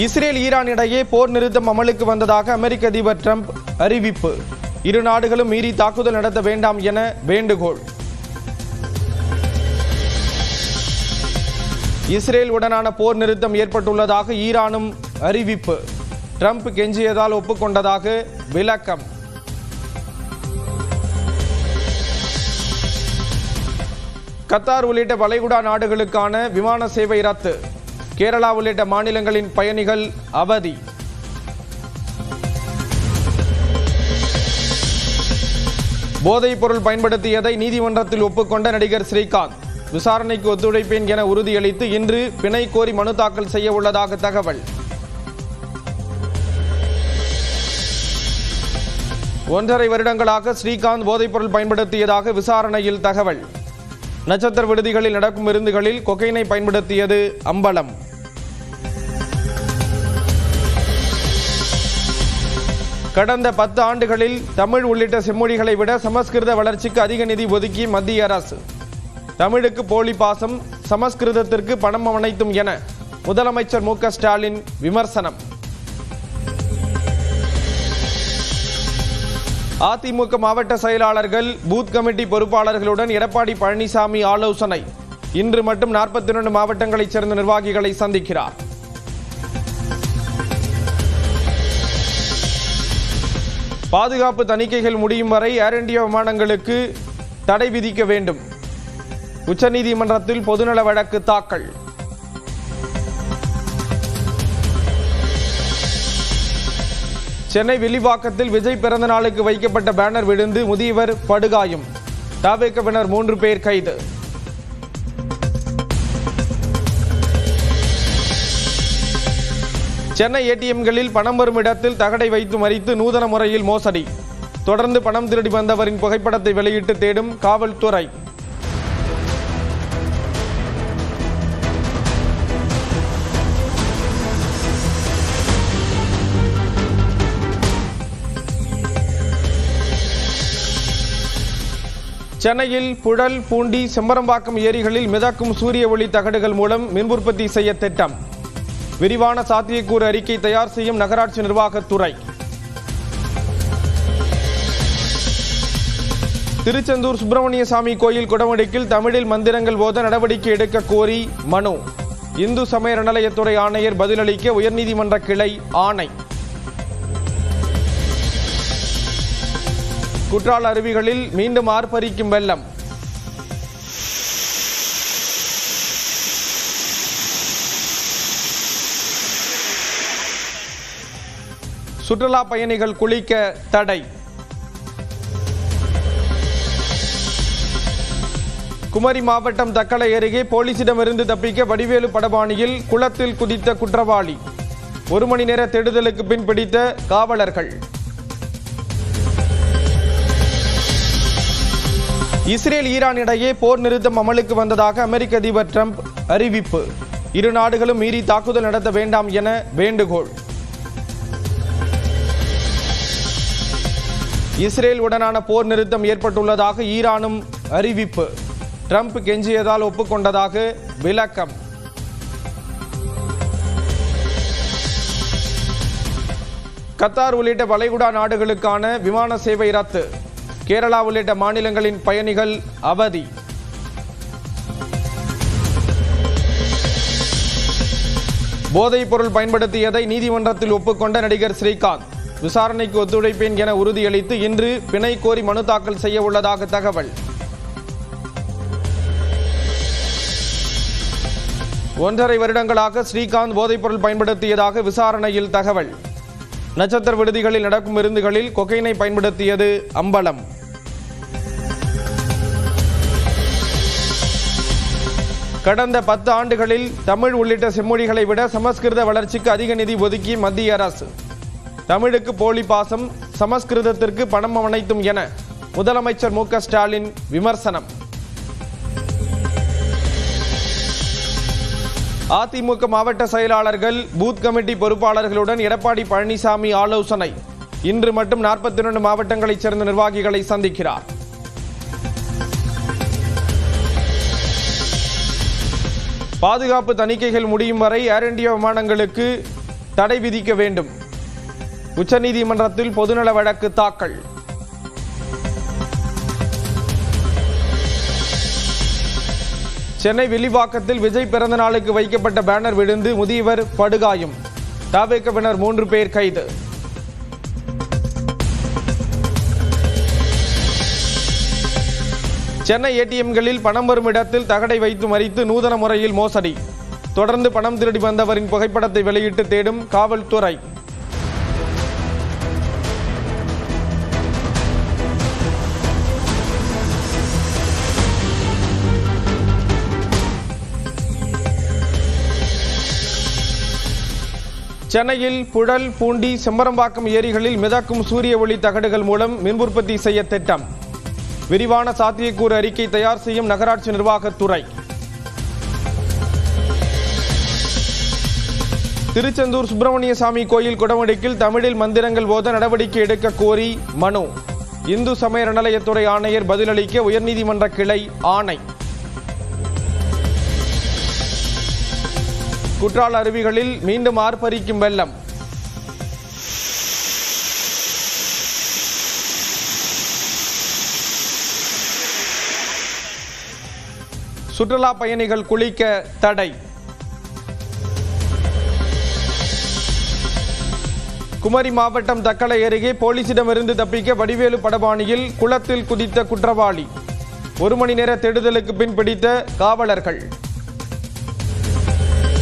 Israel Iran இடையே போர் நிறுத்தம் அமலுக்கு வந்ததாக அமெரிக்க அதிபர் டிரம்ப் அறிவிப்பு. இரு நாடுகளும் மீறி தாக்குதல் நடத்த வேண்டாம் என வேண்டுகோள். இஸ்ரேல் உடனான போர் நிறுத்தம் ஏற்பட்டுள்ளதாக ஈரானும் அறிவிப்பு. டிரம்ப் கெஞ்சியதால் ஒப்புக்கொண்டதாக விளக்கம். கத்தார் உள்ளிட்ட வளைகுடா நாடுகளுக்கான விமான சேவை ரத்து. கேரளா உள்ளிட்ட மாநிலங்களின் பயணிகள் அவதி. போதைப் பொருள் பயன்படுத்தியதை நீதிமன்றத்தில் ஒப்புக்கொண்ட நடிகர் ஸ்ரீகாந்த் விசாரணைக்கு ஒத்துழைப்பேன் என உறுதியளித்து இன்று பிணை கோரி மனு தாக்கல் செய்ய உள்ளதாக தகவல். 1.5 வருடங்களாக ஸ்ரீகாந்த் போதைப் பொருள் பயன்படுத்தியதாக விசாரணையில் தகவல். நட்சத்திர விடுதிகளில் நடக்கும் விருந்துகளில் கொக்கைனை பயன்படுத்தியது அம்பலம். கடந்த 10 ஆண்டுகளில் தமிழ் உள்ளிட்ட செம்மொழிகளை விட சமஸ்கிருத வளர்ச்சிக்கு அதிக நிதி ஒதுக்கி மத்திய அரசு. தமிழுக்கு போலி பாசம், சமஸ்கிருதத்திற்கு பணம் அனைத்தும் என முதலமைச்சர் மு.க. ஸ்டாலின் விமர்சனம். அதிமுக மாவட்ட செயலாளர்கள், பூத் கமிட்டி பொறுப்பாளர்களுடன் எடப்பாடி பழனிசாமி ஆலோசனை. இன்று மட்டும் 42 மாவட்டங்களைச் சேர்ந்த நிர்வாகிகளை சந்திக்கிறார். பாதுகாப்பு தணிக்கைகள் முடியும் வரை ஏர் இந்தியா விமானங்களுக்கு தடை விதிக்க வேண்டும். உச்சநீதிமன்றத்தில் பொதுநல வழக்கு தாக்கல். சென்னை வில்லிவாக்கத்தில் விஜய் பிறந்த நாளுக்கு வைக்கப்பட்ட பேனர் விழுந்து முதியவர் படுகாயம். தவிர்க்கவினர் 3 பேர் கைது. சென்னை ஏடிஎம்களில் பணம் வரும் இடத்தில் தகடை வைத்து மறித்து நூதன முறையில் மோசடி. தொடர்ந்து பணம் திருடி வந்தவரின் புகைப்படத்தை வெளியிட்டு தேடும் காவல்துறை. சென்னையில் புழல், பூண்டி, செம்பரம்பாக்கம் ஏரிகளில் மிதக்கும் சூரிய ஒளி தகடுகள் மூலம் மின் உற்பத்தி செய்ய திட்டம். விரிவான சாத்தியக்கூறு அறிக்கை தயார் செய்யும் நகராட்சி நிர்வாகத்துறை. திருச்செந்தூர் சுப்பிரமணிய சாமி கோயில் குடமுடிக்கில் தமிழில் மந்திரங்கள் ஓத நடவடிக்கை எடுக்க கோரி மனு. இந்து சமய அறநிலையத்துறை ஆணையர் பதிலளிக்க உயர்நீதிமன்ற கிளை ஆணை. குற்றால அருவிகளில் மீண்டும் ஆர்ப்பரிக்கும் வெள்ளம். சுற்றுலா பயணிகள் குளிக்க தடை. குமரி மாவட்டம் தக்கலை அருகே போலீசிடமிருந்து தப்பிக்க வடிவேலு படபாணியில் குளத்தில் குதித்த குற்றவாளி. 1 மணி நேர தேடுதலுக்கு பின் பிடித்த காவலர்கள். இஸ்ரேல் ஈரான் இடையே போர் நிறுத்தம் அமலுக்கு வந்ததாக அமெரிக்க அதிபர் டிரம்ப் அறிவிப்பு. இரு நாடுகளும் மீறி தாக்குதல் நடத்த வேண்டாம் என வேண்டுகோள். இஸ்ரேல் உடனான போர் நிறுத்தம் ஏற்பட்டுள்ளதாக ஈரானும் அறிவிப்பு. டிரம்ப் கெஞ்சியதால் ஒப்புக்கொண்டதாக விளக்கம். கத்தார் உள்ளிட்ட வளைகுடா நாடுகளுக்கான விமான சேவை ரத்து. கேரளா உள்ளிட்ட மாநிலங்களின் பயணிகள் அவதி. போதைப் பொருள் பயன்படுத்தியதை நீதிமன்றத்தில் ஒப்புக்கொண்ட நடிகர் ஸ்ரீகாந்த் விசாரணைக்கு ஒத்துழைப்பேன் என உறுதியளித்து இன்று பிணை கோரி மனு தாக்கல் செய்ய உள்ளதாக தகவல். 1.5 வருடங்களாக ஸ்ரீகாந்த் போதைப் பொருள் பயன்படுத்தியதாக விசாரணையில் தகவல். நட்சத்திர விடுதிகளில் நடக்கும் விருந்துகளில் கொக்கைனை பயன்படுத்தியது அம்பலம். கடந்த 10 ஆண்டுகளில் தமிழ் உள்ளிட்ட செம்மொழிகளை விட சமஸ்கிருத வளர்ச்சிக்கு அதிக நிதி ஒதுக்கி மத்திய அரசு. தமிழுக்கு போலி பாசம், சமஸ்கிருதத்திற்கு பணம் அனைத்தும் என முதலமைச்சர் மு.க. ஸ்டாலின் விமர்சனம். அதிமுக மாவட்ட செயலாளர்கள், பூத் கமிட்டி பொறுப்பாளர்களுடன் எடப்பாடி பழனிசாமி ஆலோசனை. இன்று மட்டும் 42 மாவட்டங்களைச் சேர்ந்த நிர்வாகிகளை சந்திக்கிறார். பாதுகாப்பு தணிக்கைகள் முடியும் வரை ஏர் இந்தியா விமானங்களுக்கு தடை விதிக்க வேண்டும். உச்சநீதிமன்றத்தில் பொதுநல வழக்கு தாக்கல். சென்னை வில்லிவாக்கத்தில் விஜய் பிறந்த நாளுக்கு வைக்கப்பட்ட பேனர் விழுந்து முதியவர் படுகாயம். தவிர்க்கவினர் 3 பேர் கைது. சென்னை ஏடிஎம்களில் பணம் வரும் இடத்தில் தகடை வைத்து மறித்து நூதன முறையில் மோசடி. தொடர்ந்து பணம் திருடி வந்தவரின் புகைப்படத்தை வெளியிட்டு தேடும் காவல்துறை. சென்னையில் புழல், பூண்டி, செம்பரம்பாக்கம் ஏரிகளில் மிதக்கும் சூரிய ஒளி தகடுகள் மூலம் மின் உற்பத்தி செய்ய திட்டம். விரிவான சாத்தியக்கூறு அறிக்கை தயார் செய்யும் நகராட்சி நிர்வாகத்துறை. திருச்செந்தூர் சுப்பிரமணிய சாமி கோயில் குடமுடிக்கில் தமிழில் மந்திரங்கள் ஓத நடவடிக்கை எடுக்க கோரி மனு. இந்து சமய அறநிலையத்துறை ஆணையர் பதிலளிக்க உயர்நீதிமன்ற கிளை ஆணை. குற்றால அருவிகளில் மீண்டும் ஆர்ப்பரிக்கும் வெள்ளம். சுற்றுலா பயணிகள் குளிக்க தடை. குமரி மாவட்டம் தக்கலை அருகே போலீசிடமிருந்து தப்பிக்க வடிவேலு படபாணியில் குளத்தில் குதித்த குற்றவாளி. 1 மணி நேர தேடுதலுக்கு பின் பிடித்த காவலர்கள்.